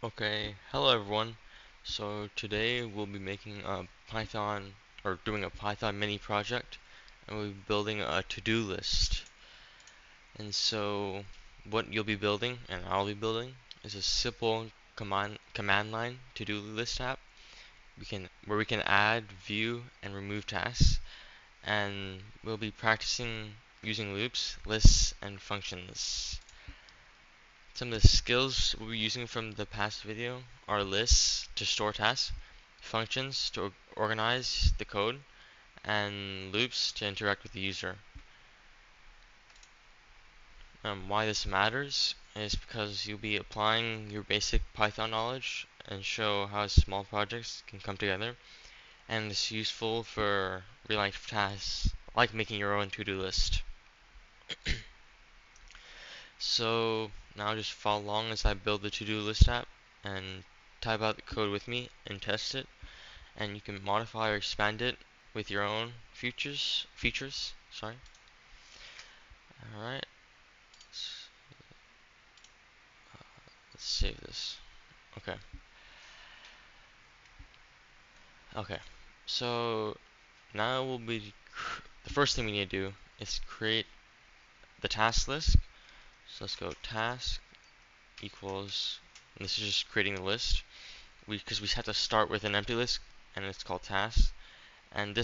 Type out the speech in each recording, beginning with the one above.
Okay, hello everyone. So today we'll be making a Python or doing a Python mini project, and we'll be building a to-do list. And so what you'll be building and I'll be building is a simple command line to-do list app where we can add, view, and remove tasks, and we'll be practicing using loops, lists, and functions. Some of the skills we'll be using from the past video are lists to store tasks, functions to organize the code, and loops to interact with the user. Why this matters is because you'll be applying your basic Python knowledge and show how small projects can come together, and it's useful for real life tasks like making your own to-do list. So now just follow along as I build the to-do list app and type out the code with me and test it, and you can modify or expand it with your own features. Sorry. All right. Let's save this. Okay. Okay. So now the first thing we need to do is create the task list. So let's go task equals, and this is just creating the list. Because we have to start with an empty list, and it's called task. And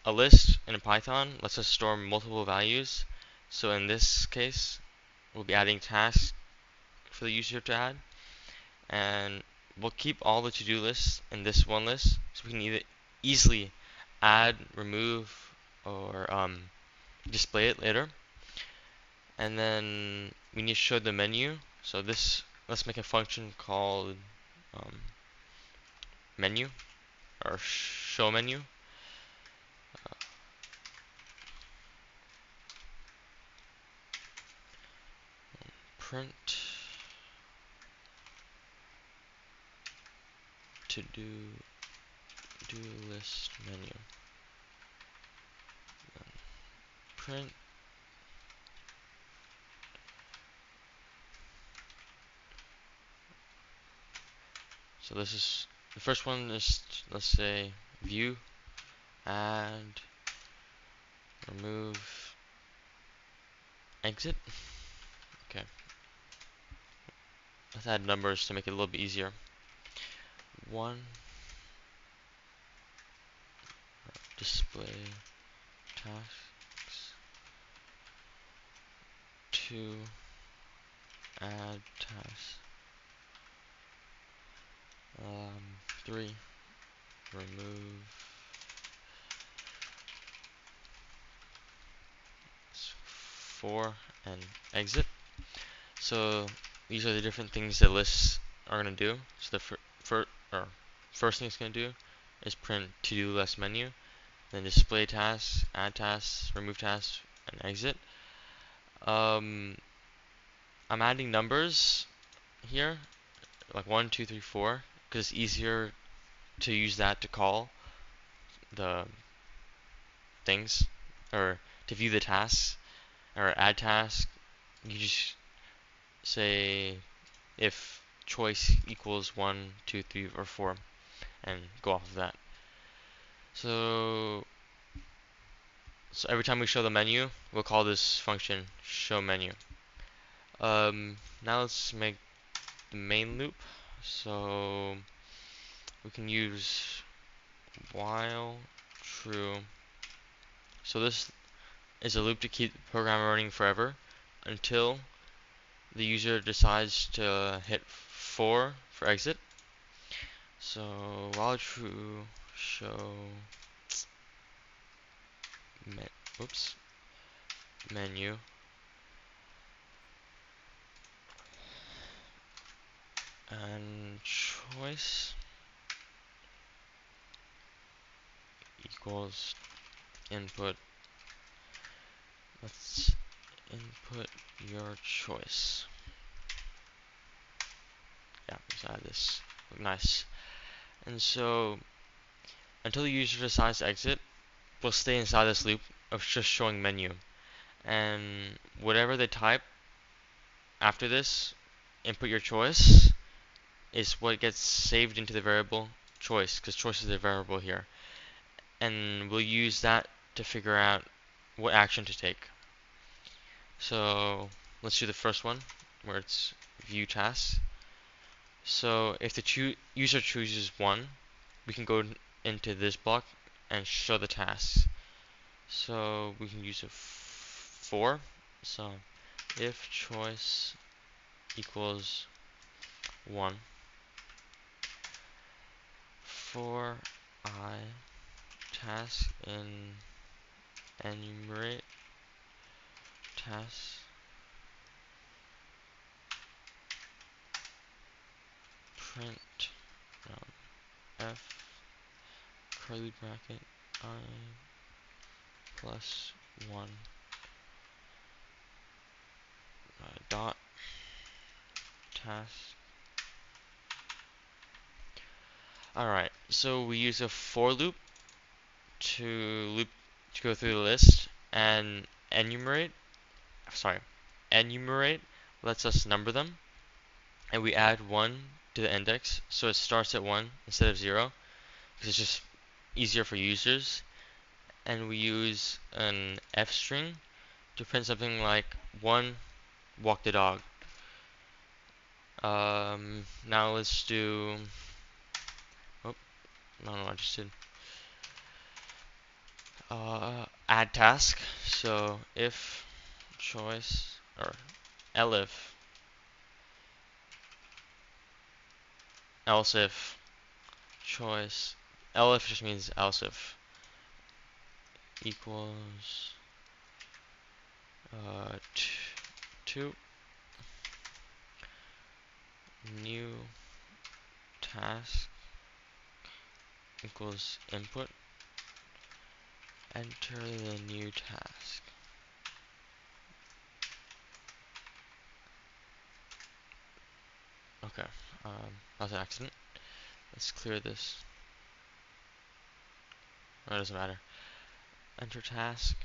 a list in Python lets us store multiple values. So in this case, we'll be adding tasks for the user to add, and we'll keep all the to-do lists in this one list, so we can either easily add, remove, or display it later. And then we need to show the menu. So let's make a function called um, menu or show menu. Print to do list menu. Print so this is the first one is, let's say, view, add, remove, exit. Okay, let's add numbers to make it a little bit easier. 1, display tasks. 2, add tasks. 3, remove. 4, and exit. So these are the different things that lists are going to do. So the first thing it's going to do is print to-do list menu, then display tasks, add tasks, remove tasks, and exit. I'm adding numbers here, like 1, 2, 3, 4, because it's easier to use that to call the things or to view the tasks or add tasks. You just say if choice equals 1, 2, 3, or 4, and go off of that. So every time we show the menu, we'll call this function show menu. Now let's make the main loop. So we can use while true. So this is a loop to keep the program running forever until the user decides to hit 4 for exit. So while true, show menu, and choice equals input. Let's input your choice. Yeah, let's add this. Look nice. And so until the user decides to exit, we'll stay inside this loop of just showing menu. And whatever they type after this, input your choice, is what gets saved into the variable choice, because choice is a variable here. And we'll use that to figure out what action to take. So let's do the first one, where it's view tasks. So if the user chooses 1, we can go into this block and show the tasks. So we can use a 4. So if choice equals 1 for I task in enumerate tasks print f curly bracket I plus 1 dot task. Alright, so we use a for loop to go through the list, and sorry, enumerate lets us number them, and we add 1 to the index, so it starts at 1 instead of 0, because it's just easier for users. And we use an f string to print something like 1 walk the dog. Now let's do, oh, no, I just did add task. So if choice or elif else if choice elif just means else if equals 2 new task equals input, enter the new task. Okay, that was an accident. Let's clear this. Oh, it doesn't matter. Enter task.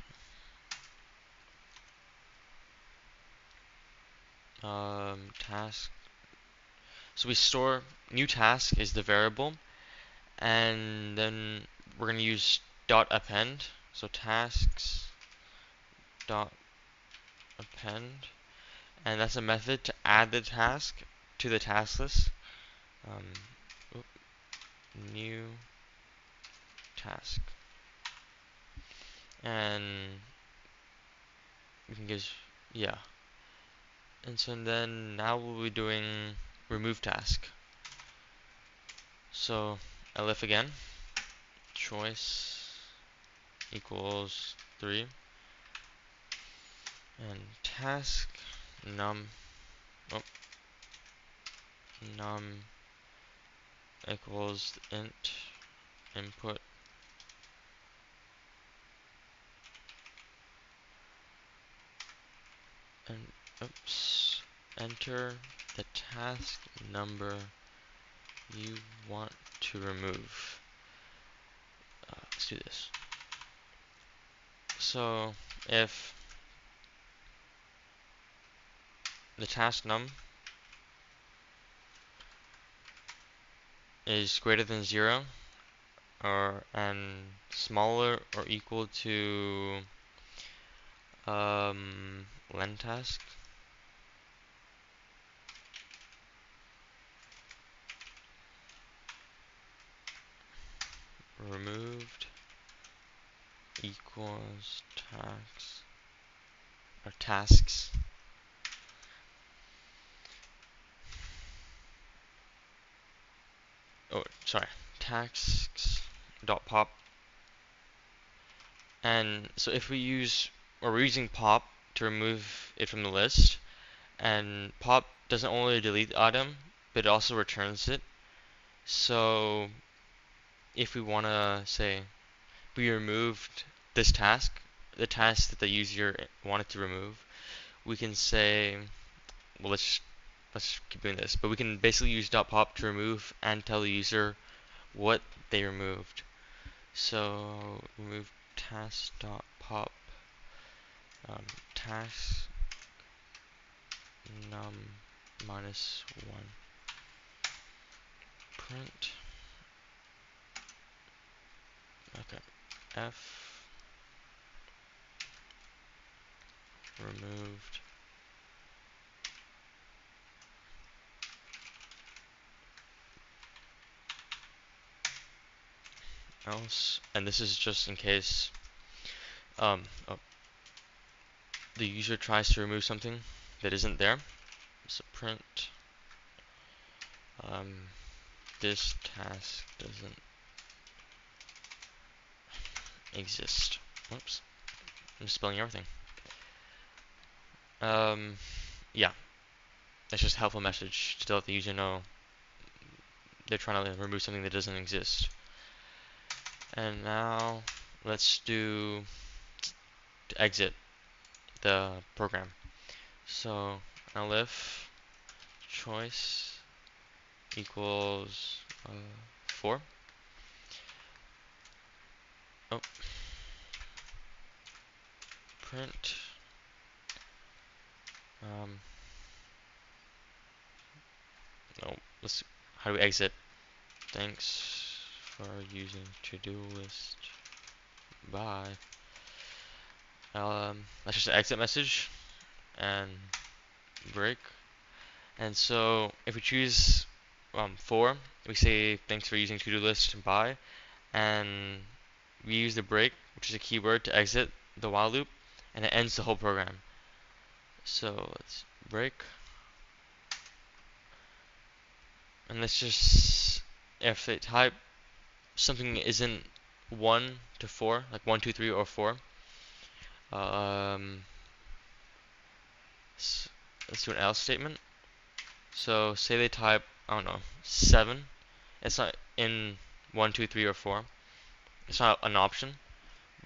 Task. So we store new task is the variable, and then we're gonna use dot append. So tasks dot append, and that's a method to add the task to the task list. Um, New task, and we can give yeah. And so then now we'll be doing remove task. So elif again, choice equals 3, and task num oh, num equals int input and enter the task number you want to remove. Let's do this. So if the task num is greater than 0 or and smaller or equal to len task, removed equals tax or tasks. Oh, sorry, tasks dot pop. And so if we use or we're using pop to remove it from the list, and pop doesn't only delete the item, but it also returns it. So if we want to say we removed this task, the task that the user wanted to remove, we can say, well, let's keep doing this, but we can basically use .pop to remove and tell the user what they removed. So remove task.pop task num -1. print, okay, f removed else, and this is just in case oh, the user tries to remove something that isn't there. So print this task doesn't exist. Whoops, I'm spelling everything. Yeah, that's just a helpful message to let the user know they're trying to remove something that doesn't exist. And now let's do to exit the program. So elif choice equals 4. Oh, print no. Let's how do we exit? Thanks for using to-do list. Bye. That's just an exit message and break. And so if we choose 4, we say thanks for using to-do list. Bye. And we use the break, which is a keyword, to exit the while loop, and it ends the whole program. So let's break, and let's just, if they type something isn't 1 to 4, like 1, 2, 3, or 4, um, let's do an else statement. So say they type, I don't know, 7, it's not in 1, 2, 3, or 4, it's not an option.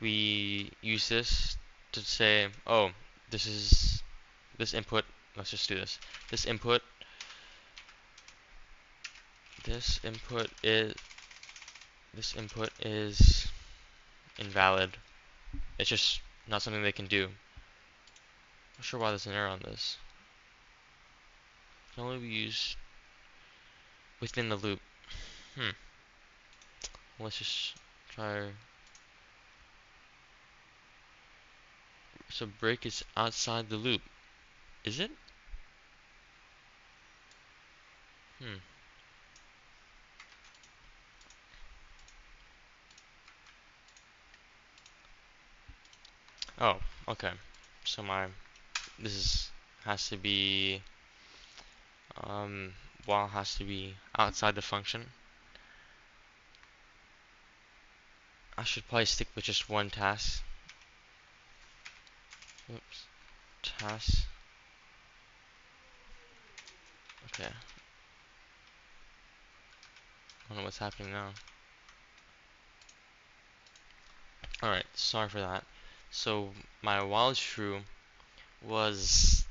We use this to say, oh, this is this input, let's just do this. This input This input is invalid. It's just not something they can do. Not sure why there's an error on this. Can only be used within the loop. Let's just try. So break is outside the loop. Is it? Hmm. Oh, okay. So this is has to be while has to be outside the function. I should probably stick with just one task. Oops. Task. Okay. I don't know what's happening now. Alright, sorry for that. So my while is true was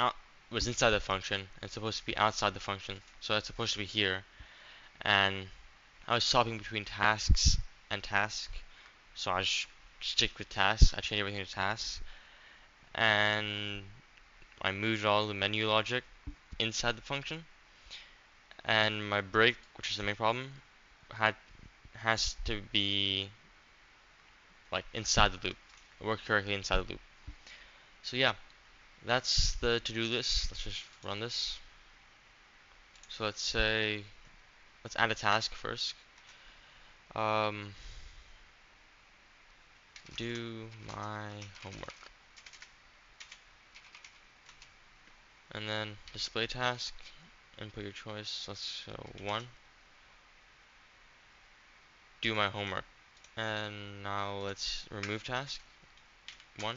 out was inside the function and it's supposed to be outside the function. So it's supposed to be here. And I was swapping between tasks and task. So I stick with tasks. I change everything to tasks. And I moved all the menu logic inside the function. And my break, which is the main problem, has to be like inside the loop. It works correctly inside the loop. So yeah, that's the to-do list. Let's just run this. So let's add a task first. Um, do my homework. And then display task, input your choice. Let's show 1. Do my homework. And now let's remove task 1.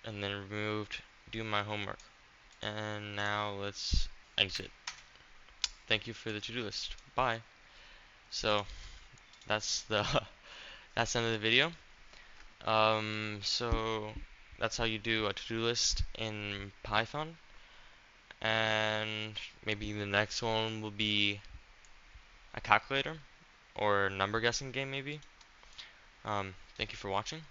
And then removed do my homework. And now let's exit. Thank you for the to-do list. Bye. So that's the that's the end of the video. So that's how you do a to-do list in Python. And maybe the next one will be a calculator or number guessing game maybe. Thank you for watching.